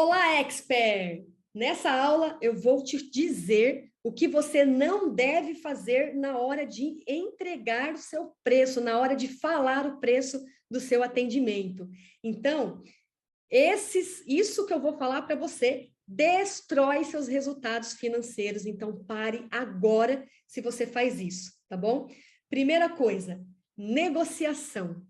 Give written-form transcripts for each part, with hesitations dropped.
Olá, expert! Nessa aula eu vou te dizer o que você não deve fazer na hora de entregar o seu preço, na hora de falar o preço do seu atendimento. Então, isso que eu vou falar para você destrói seus resultados financeiros. Então, pare agora se você faz isso, tá bom? Primeira coisa, negociação.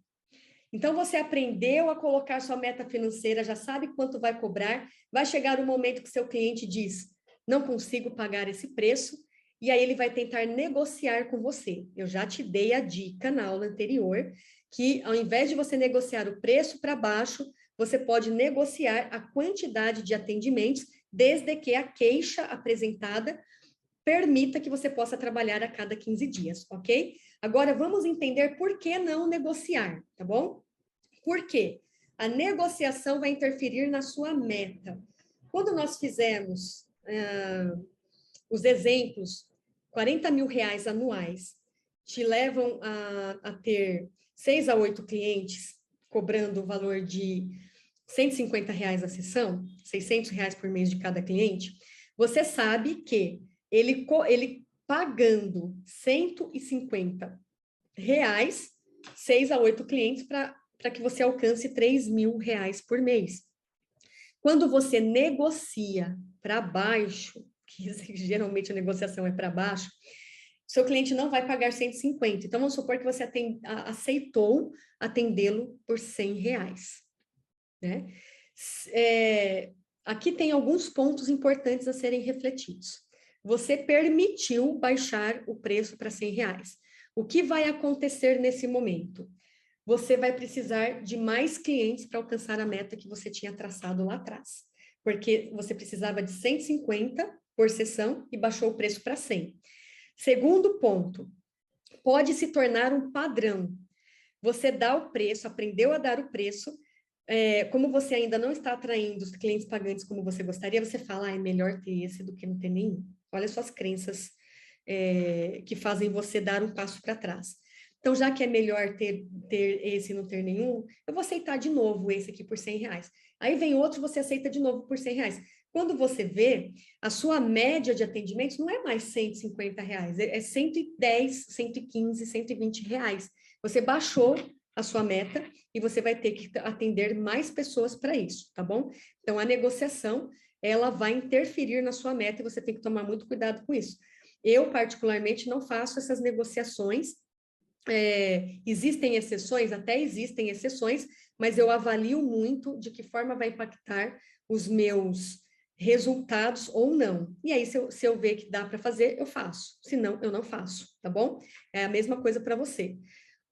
Então, você aprendeu a colocar sua meta financeira, já sabe quanto vai cobrar, vai chegar um momento que seu cliente diz, não consigo pagar esse preço, e aí ele vai tentar negociar com você. Eu já te dei a dica na aula anterior, que ao invés de você negociar o preço para baixo, você pode negociar a quantidade de atendimentos, desde que a queixa apresentada permita que você possa trabalhar a cada 15 dias, ok? Agora, vamos entender por que não negociar, tá bom? Por quê? A negociação vai interferir na sua meta. Quando nós fizemos os exemplos, 40 mil reais anuais te levam a ter 6 a 8 clientes cobrando o valor de 150 reais a sessão, 600 reais por mês de cada cliente, você sabe que ele pagando 150 reais, 6 a 8 clientes para que você alcance 3 mil reais por mês. Quando você negocia para baixo, que geralmente a negociação é para baixo, seu cliente não vai pagar 150. Então, vamos supor que você aceitou atendê-lo por 100 reais. Né? Aqui tem alguns pontos importantes a serem refletidos. Você permitiu baixar o preço para 100 reais. O que vai acontecer nesse momento? Você vai precisar de mais clientes para alcançar a meta que você tinha traçado lá atrás. Porque você precisava de 150 por sessão e baixou o preço para 100. Segundo ponto, pode se tornar um padrão. Você dá o preço, aprendeu a dar o preço, como você ainda não está atraindo os clientes pagantes como você gostaria, você fala, é melhor ter esse do que não ter nenhum. Olha suas crenças que fazem você dar um passo para trás. Então, já que é melhor ter esse e não ter nenhum, eu vou aceitar de novo esse aqui por 100 reais. Aí vem outro, você aceita de novo por 100 reais. Quando você vê, a sua média de atendimentos não é mais 150 reais, é 110, 115, 120 reais. Você baixou a sua meta e você vai ter que atender mais pessoas para isso, tá bom? Então, a negociação, ela vai interferir na sua meta e você tem que tomar muito cuidado com isso. Eu, particularmente, não faço essas negociações. Existem exceções, até existem exceções, mas eu avalio muito de que forma vai impactar os meus resultados ou não. E aí, se eu ver que dá para fazer, eu faço. Se não, eu não faço, tá bom? É a mesma coisa para você.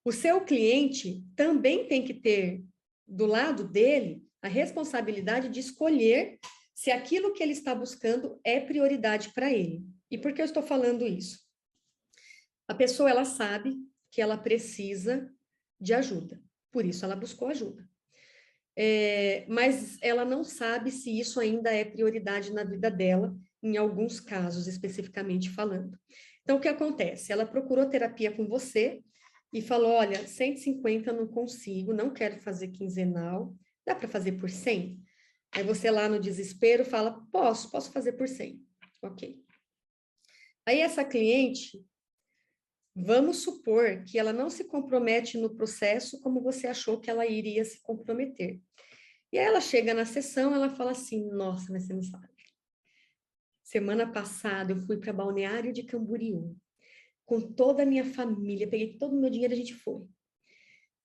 O seu cliente também tem que ter do lado dele a responsabilidade de escolher se aquilo que ele está buscando é prioridade para ele. E por que eu estou falando isso? A pessoa, ela sabe que ela precisa de ajuda, por isso ela buscou ajuda. Mas ela não sabe se isso ainda é prioridade na vida dela, em alguns casos especificamente falando. Então, o que acontece? Ela procurou terapia com você e falou, olha, 150 eu não consigo, não quero fazer quinzenal, dá para fazer por 100? Aí você lá no desespero fala, posso fazer por 100. Ok. Aí essa cliente, vamos supor que ela não se compromete no processo como você achou que ela iria se comprometer. E aí ela chega na sessão, ela fala assim, nossa, mas você não sabe. Semana passada eu fui para Balneário de Camboriú, com toda a minha família, peguei todo o meu dinheiro e a gente foi.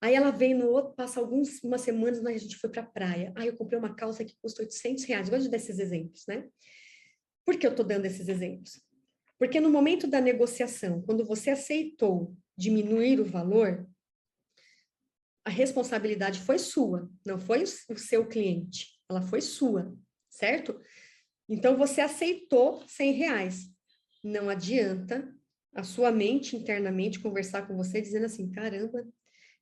Aí ela veio no outro, passa umas semanas, a gente foi para a praia. Aí eu comprei uma calça que custa 800 reais. Gosto de dar esses exemplos, né? Por que eu estou dando esses exemplos? Porque no momento da negociação, quando você aceitou diminuir o valor, a responsabilidade foi sua, não foi o seu cliente, ela foi sua, certo? Então, você aceitou 100 reais. Não adianta a sua mente internamente conversar com você dizendo assim, caramba,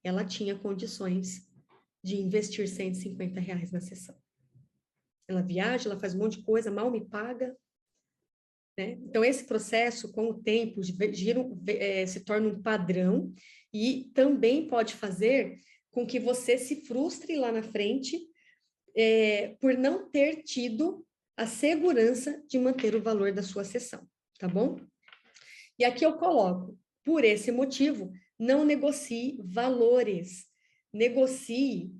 ela tinha condições de investir 150 reais na sessão. Ela viaja, ela faz um monte de coisa, mal me paga. Né? Então, esse processo, com o tempo, se torna um padrão e também pode fazer com que você se frustre lá na frente por não ter tido a segurança de manter o valor da sua sessão, tá bom? E aqui eu coloco, por esse motivo, não negocie valores, negocie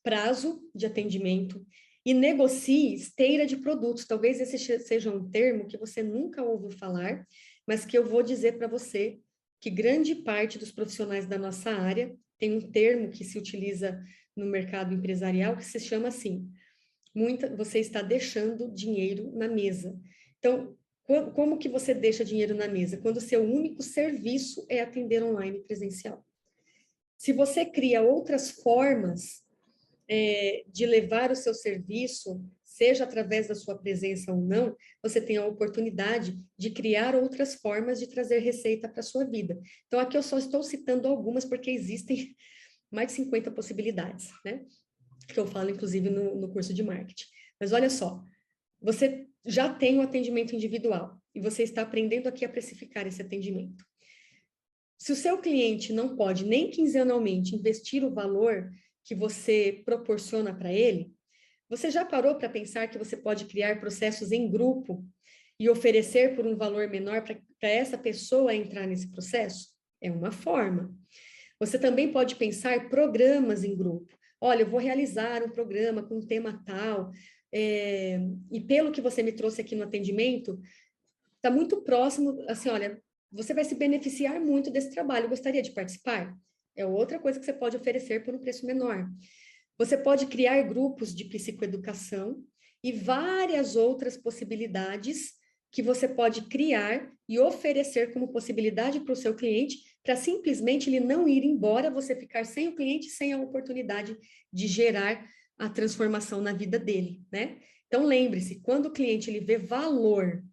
prazo de atendimento e negocie esteira de produtos. Talvez esse seja um termo que você nunca ouviu falar, mas que eu vou dizer para você que grande parte dos profissionais da nossa área tem um termo que se utiliza no mercado empresarial que se chama assim, você está deixando dinheiro na mesa. Então, como que você deixa dinheiro na mesa? Quando o seu único serviço é atender online presencial. Se você cria outras formas de levar o seu serviço, seja através da sua presença ou não, você tem a oportunidade de criar outras formas de trazer receita para a sua vida. Então, aqui eu só estou citando algumas, porque existem mais de 50 possibilidades, né? Que eu falo, inclusive, no curso de marketing. Mas olha só, você já tem o atendimento individual e você está aprendendo aqui a precificar esse atendimento. Se o seu cliente não pode nem quinzenalmente investir o valor que você proporciona para ele, você já parou para pensar que você pode criar processos em grupo e oferecer por um valor menor para essa pessoa entrar nesse processo? É uma forma. Você também pode pensar programas em grupo. Olha, eu vou realizar um programa com um tema tal, e pelo que você me trouxe aqui no atendimento, está muito próximo, assim, olha, você vai se beneficiar muito desse trabalho, gostaria de participar? É outra coisa que você pode oferecer por um preço menor. Você pode criar grupos de psicoeducação e várias outras possibilidades que você pode criar e oferecer como possibilidade para o seu cliente, para simplesmente ele não ir embora, você ficar sem o cliente, sem a oportunidade de gerar a transformação na vida dele, né? Então, lembre-se, quando o cliente ele vê valor,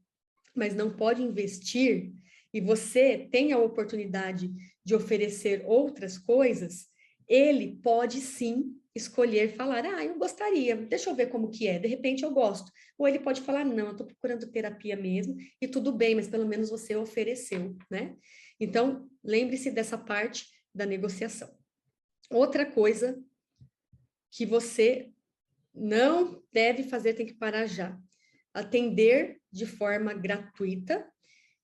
mas não pode investir, e você tem a oportunidade de oferecer outras coisas, ele pode sim escolher falar, eu gostaria, deixa eu ver como que é, de repente eu gosto. Ou ele pode falar, não, eu estou procurando terapia mesmo, e tudo bem, mas pelo menos você ofereceu, né? Então, lembre-se dessa parte da negociação. Outra coisa que você não deve fazer, tem que parar já. Atender de forma gratuita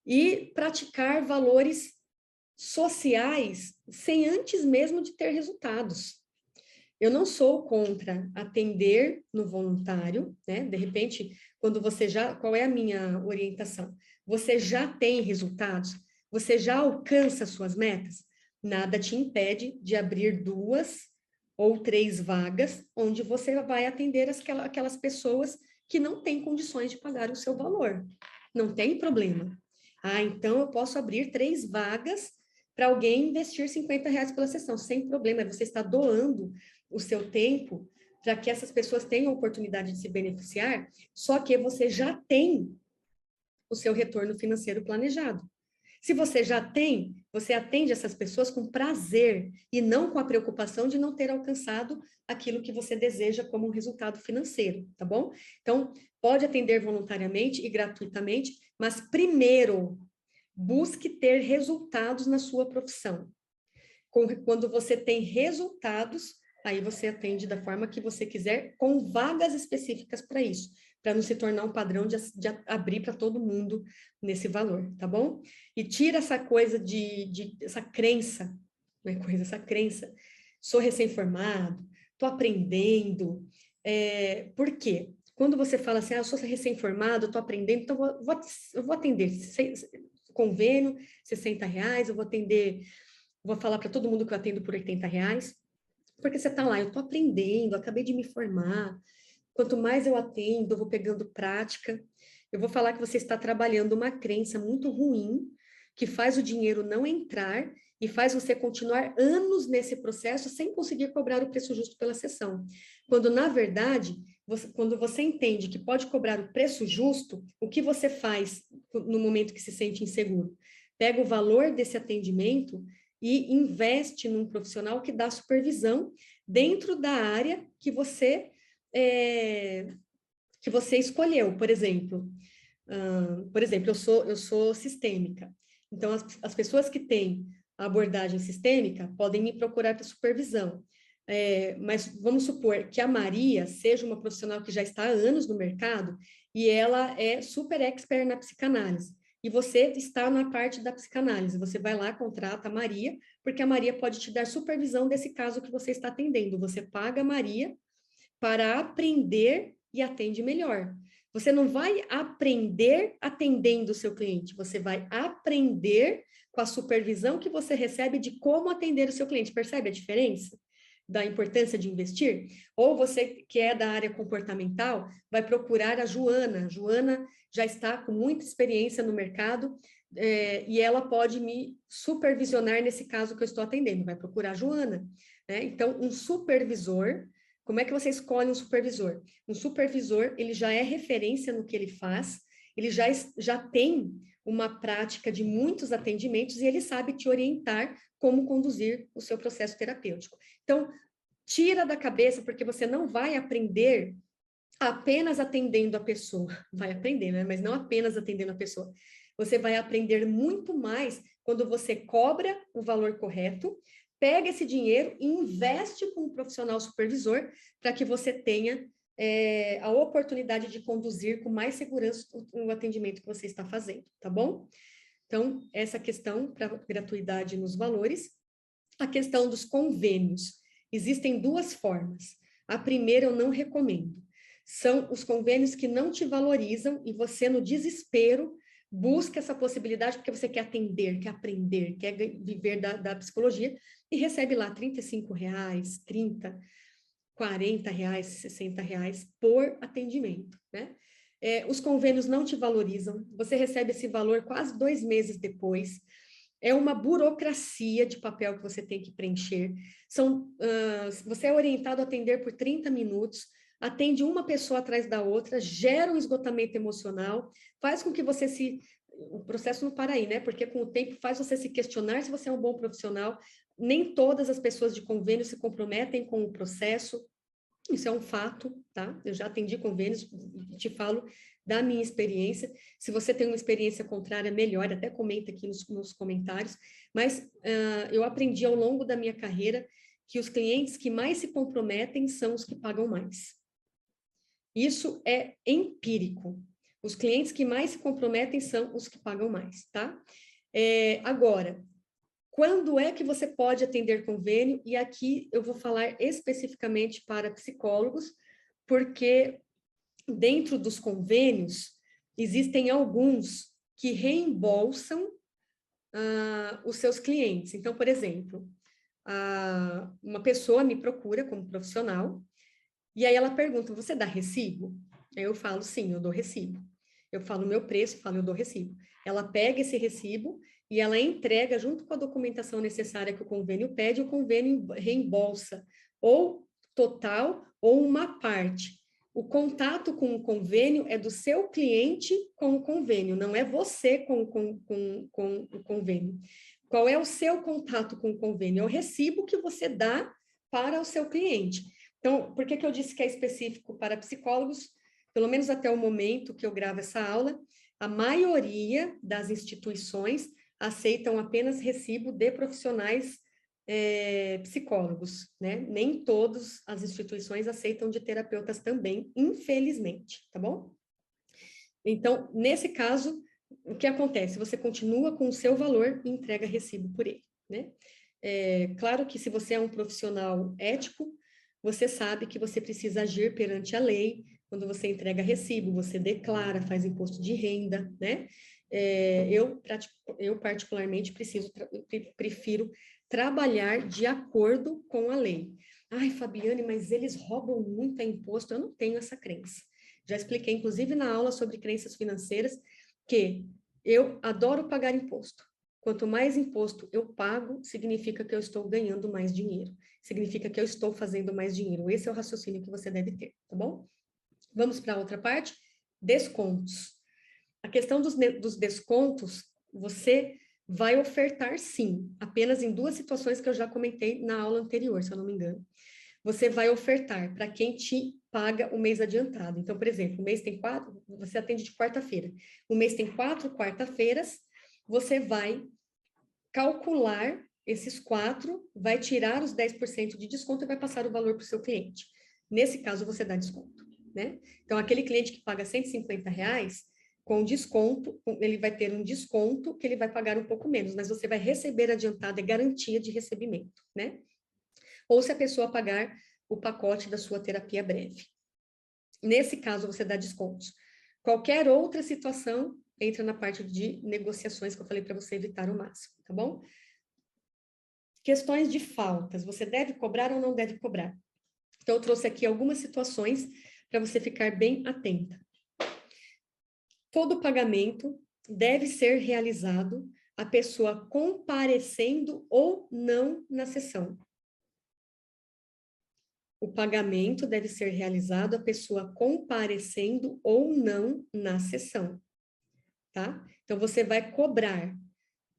e praticar valores sociais sem antes mesmo de ter resultados. Eu não sou contra atender no voluntário, né? De repente, quando você já, qual é a minha orientação? Você já tem resultados? Você já alcança suas metas? Nada te impede de abrir 2 ou 3 vagas onde você vai atender aquelas pessoas que não têm condições de pagar o seu valor. Não tem problema. Então eu posso abrir 3 vagas para alguém investir R$ 50 pela sessão, sem problema. Você está doando o seu tempo para que essas pessoas tenham a oportunidade de se beneficiar, só que você já tem o seu retorno financeiro planejado. Se você já tem, você atende essas pessoas com prazer e não com a preocupação de não ter alcançado aquilo que você deseja como um resultado financeiro, tá bom? Então, pode atender voluntariamente e gratuitamente, mas primeiro, busque ter resultados na sua profissão. Quando você tem resultados, aí você atende da forma que você quiser, com vagas específicas para isso, para não se tornar um padrão de abrir para todo mundo nesse valor, tá bom? E tira essa coisa essa crença, não é coisa, essa crença, sou recém-formado, estou aprendendo, por quê? Quando você fala assim, eu sou recém-formado, estou aprendendo, então eu vou atender convênio, R$ 60, eu vou atender, vou falar para todo mundo que eu atendo por R$ 80, porque você está lá, eu estou aprendendo, acabei de me formar, quanto mais eu atendo, eu vou pegando prática, eu vou falar que você está trabalhando uma crença muito ruim, que faz o dinheiro não entrar e faz você continuar anos nesse processo sem conseguir cobrar o preço justo pela sessão. Quando, na verdade, quando você entende que pode cobrar o preço justo, o que você faz no momento que se sente inseguro? Pega o valor desse atendimento e investe num profissional que dá supervisão dentro da área que você escolheu. Por exemplo, eu sou sistêmica. Então, as pessoas que têm a abordagem sistêmica podem me procurar para supervisão. Mas vamos supor que a Maria seja uma profissional que já está há anos no mercado e ela é super expert na psicanálise. E você está na parte da psicanálise. Você vai lá, contrata a Maria, porque a Maria pode te dar supervisão desse caso que você está atendendo. Você paga a Maria para aprender e atende melhor. Você não vai aprender atendendo o seu cliente, você vai aprender com a supervisão que você recebe de como atender o seu cliente. Percebe a diferença? Da importância de investir? Ou você que é da área comportamental, vai procurar a Joana. A Joana já está com muita experiência no mercado e ela pode me supervisionar nesse caso que eu estou atendendo. Vai procurar a Joana, né? Então, um supervisor, como é que você escolhe um supervisor? Um supervisor, ele já é referência no que ele faz, ele já tem uma prática de muitos atendimentos e ele sabe te orientar como conduzir o seu processo terapêutico. Então, tira da cabeça, porque você não vai aprender apenas atendendo a pessoa. Vai aprender, né? Mas não apenas atendendo a pessoa. Você vai aprender muito mais quando você cobra o valor correto, pega esse dinheiro e investe com um profissional supervisor para que você tenha a oportunidade de conduzir com mais segurança o atendimento que você está fazendo, tá bom? Então, essa questão para gratuidade nos valores. A questão dos convênios. Existem duas formas. A primeira eu não recomendo. São os convênios que não te valorizam e você, no desespero, busca essa possibilidade porque você quer atender, quer aprender, quer viver da psicologia e recebe lá R$35, 30, R$40, R$60 por atendimento, né? Os convênios não te valorizam, você recebe esse valor quase 2 meses depois. É uma burocracia de papel que você tem que preencher. Você é orientado a atender por 30 minutos, atende uma pessoa atrás da outra, gera um esgotamento emocional, faz com que você o processo não para aí, né? Porque com o tempo faz você se questionar se você é um bom profissional. Nem todas as pessoas de convênio se comprometem com o processo. Isso é um fato, tá? Eu já atendi convênios, te falo da minha experiência. Se você tem uma experiência contrária, melhor, até comenta aqui nos comentários. Mas eu aprendi ao longo da minha carreira que os clientes que mais se comprometem são os que pagam mais. Isso é empírico. Os clientes que mais se comprometem são os que pagam mais, tá? Agora, quando é que você pode atender convênio? E aqui eu vou falar especificamente para psicólogos, porque dentro dos convênios existem alguns que reembolsam os seus clientes. Então, por exemplo, uma pessoa me procura como profissional e aí ela pergunta: você dá recibo? Aí eu falo: sim, eu dou recibo. Eu falo o meu preço, falo: eu dou recibo. Ela pega esse recibo e ela entrega junto com a documentação necessária que o convênio pede, o convênio reembolsa ou total ou uma parte. O contato com o convênio é do seu cliente com o convênio, não é você com o convênio. Qual é o seu contato com o convênio? É o recibo que você dá para o seu cliente. Então, por que eu disse que é específico para psicólogos? Pelo menos até o momento que eu gravo essa aula, a maioria das instituições aceitam apenas recibo de profissionais psicólogos, né? Nem todas as instituições aceitam de terapeutas também, infelizmente, tá bom? Então, nesse caso, o que acontece? Você continua com o seu valor e entrega recibo por ele, né? Claro que se você é um profissional ético, você sabe que você precisa agir perante a lei. Quando você entrega recibo, você declara, faz imposto de renda, né? Eu particularmente prefiro trabalhar de acordo com a lei. Ai, Fabiane, mas eles roubam muito imposto. Eu não tenho essa crença. Já expliquei, inclusive, na aula sobre crenças financeiras, que eu adoro pagar imposto. Quanto mais imposto eu pago, significa que eu estou ganhando mais dinheiro. Significa que eu estou fazendo mais dinheiro. Esse é o raciocínio que você deve ter, tá bom? Vamos para a outra parte? Descontos. A questão dos descontos, você vai ofertar sim, apenas em 2 situações que eu já comentei na aula anterior, se eu não me engano. Você vai ofertar para quem te paga o mês adiantado. Então, por exemplo, o mês tem 4, você atende de quarta-feira. O mês tem 4 quarta-feiras, você vai calcular esses 4 vai tirar os 10% de desconto e vai passar o valor para o seu cliente. Nesse caso, você dá desconto, né? Então, aquele cliente que paga R$ 150, com desconto, ele vai ter um desconto que ele vai pagar um pouco menos, mas você vai receber adiantado, é garantia de recebimento, né? Ou se a pessoa pagar o pacote da sua terapia breve. Nesse caso, você dá descontos. Qualquer outra situação entra na parte de negociações que eu falei para você evitar o máximo, tá bom? Questões de faltas, você deve cobrar ou não deve cobrar? Então, eu trouxe aqui algumas situações para você ficar bem atenta. Todo pagamento deve ser realizado a pessoa comparecendo ou não na sessão. O pagamento deve ser realizado a pessoa comparecendo ou não na sessão, tá? Então, você vai cobrar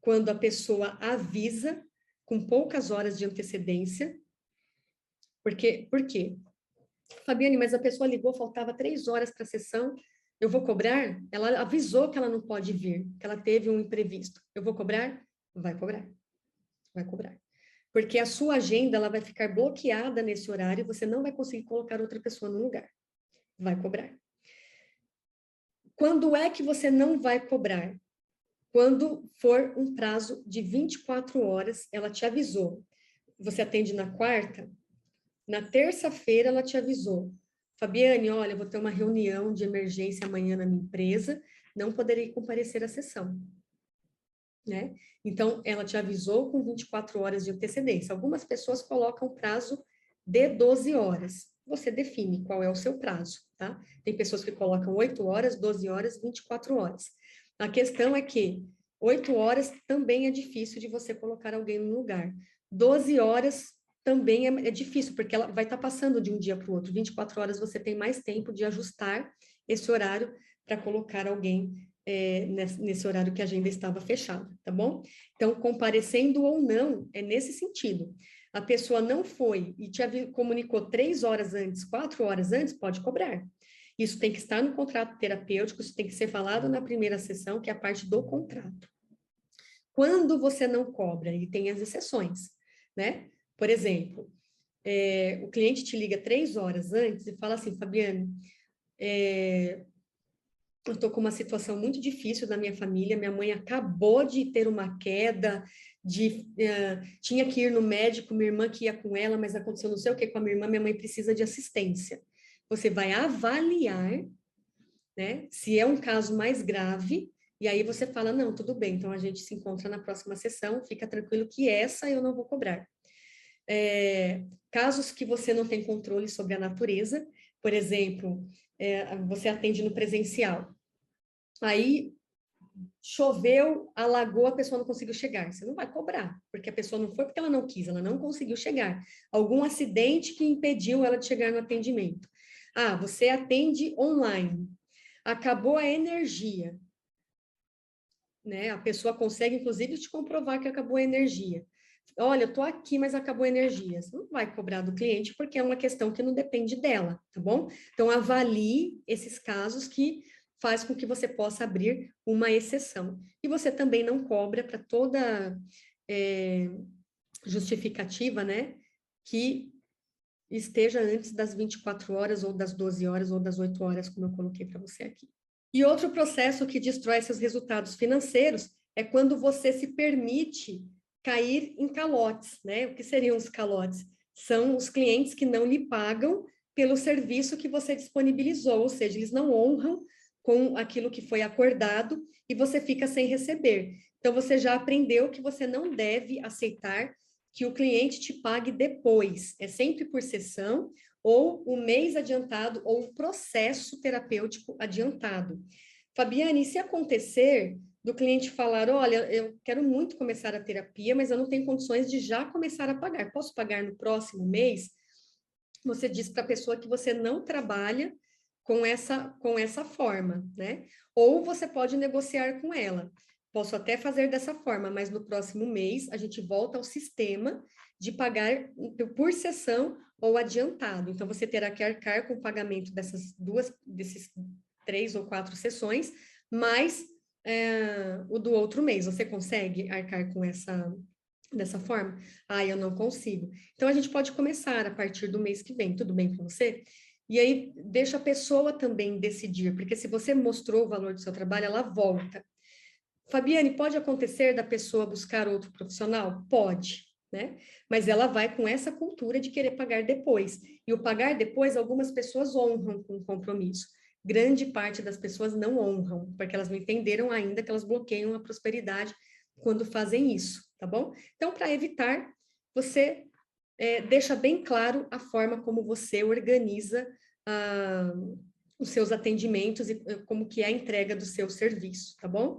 quando a pessoa avisa com poucas horas de antecedência. Por quê? Fabiane, mas a pessoa ligou, faltava 3 horas para a sessão, eu vou cobrar? Ela avisou que ela não pode vir, que ela teve um imprevisto. Eu vou cobrar? Vai cobrar. Vai cobrar. Porque a sua agenda, ela vai ficar bloqueada nesse horário, você não vai conseguir colocar outra pessoa no lugar. Vai cobrar. Quando é que você não vai cobrar? Quando for um prazo de 24 horas, ela te avisou. Você atende na quarta? Na terça-feira, ela te avisou. Fabiane, olha, eu vou ter uma reunião de emergência amanhã na minha empresa, não poderei comparecer à sessão, né? Então, ela te avisou com 24 horas de antecedência. Algumas pessoas colocam prazo de 12 horas. Você define qual é o seu prazo, tá? Tem pessoas que colocam 8 horas, 12 horas, 24 horas. A questão é que 8 horas também é difícil de você colocar alguém no lugar. 12 horas também é difícil, porque ela vai estar passando de um dia para o outro. 24 horas você tem mais tempo de ajustar esse horário para colocar alguém nesse horário que a agenda estava fechada, tá bom? Então, comparecendo ou não, é nesse sentido. A pessoa não foi e te comunicou 3 horas antes, 4 horas antes, pode cobrar. Isso tem que estar no contrato terapêutico, isso tem que ser falado na primeira sessão, que é a parte do contrato. Quando você não cobra, e tem as exceções, né? Por exemplo, o cliente te liga 3 horas antes e fala assim, Fabiane, eu estou com uma situação muito difícil na minha família, minha mãe acabou de ter uma queda, tinha que ir no médico, minha irmã que ia com ela, mas aconteceu não sei o que com a minha mãe precisa de assistência. Você vai avaliar, né, se é um caso mais grave, e aí você fala, não, tudo bem, então a gente se encontra na próxima sessão, fica tranquilo que essa eu não vou cobrar. Casos que você não tem controle sobre a natureza, por exemplo, você atende no presencial, aí choveu, alagou, a pessoa não conseguiu chegar, você não vai cobrar, porque a pessoa não foi porque ela não quis, ela não conseguiu chegar. Algum acidente que impediu ela de chegar no atendimento. Ah, você atende online, acabou a energia, né? A pessoa consegue, inclusive, te comprovar que acabou a energia. Olha, eu tô aqui, mas acabou a energia. Você não vai cobrar do cliente porque é uma questão que não depende dela, tá bom? Então, avalie esses casos que faz com que você possa abrir uma exceção. E você também não cobra para toda justificativa, né? Que esteja antes das 24 horas, ou das 12 horas, ou das 8 horas, como eu coloquei para você aqui. E outro processo que destrói seus resultados financeiros é quando você se permite cair em calotes, né? O que seriam os calotes? São os clientes que não lhe pagam pelo serviço que você disponibilizou, ou seja, eles não honram com aquilo que foi acordado e você fica sem receber. Então, você já aprendeu que você não deve aceitar que o cliente te pague depois. É sempre por sessão, ou o mês adiantado, ou o processo terapêutico adiantado. Fabiane, e se acontecer do cliente falar, olha, eu quero muito começar a terapia, mas eu não tenho condições de já começar a pagar. Posso pagar no próximo mês? Você diz para a pessoa que você não trabalha com essa forma, né? Ou você pode negociar com ela. Posso até fazer dessa forma, mas no próximo mês a gente volta ao sistema de pagar por sessão ou adiantado. Então, você terá que arcar com o pagamento desses 3 ou 4 sessões, mais o do outro mês. Você consegue arcar com dessa forma? Ah, eu não consigo. Então, a gente pode começar a partir do mês que vem, tudo bem para você? E aí, deixa a pessoa também decidir, porque se você mostrou o valor do seu trabalho, ela volta. Fabiane, pode acontecer da pessoa buscar outro profissional? Pode, né? Mas ela vai com essa cultura de querer pagar depois. E o pagar depois, algumas pessoas honram com o compromisso. Grande parte das pessoas não honram, porque elas não entenderam ainda que elas bloqueiam a prosperidade quando fazem isso, tá bom? Então, para evitar, você deixa bem claro a forma como você organiza ah, os seus atendimentos e como que é a entrega do seu serviço, tá bom?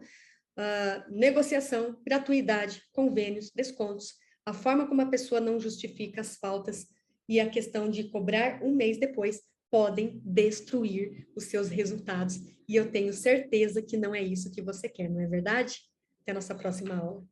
Negociação, gratuidade, convênios, descontos, a forma como a pessoa não justifica as faltas e a questão de cobrar um mês depois podem destruir os seus resultados. E eu tenho certeza que não é isso que você quer, não é verdade? Até a nossa próxima aula.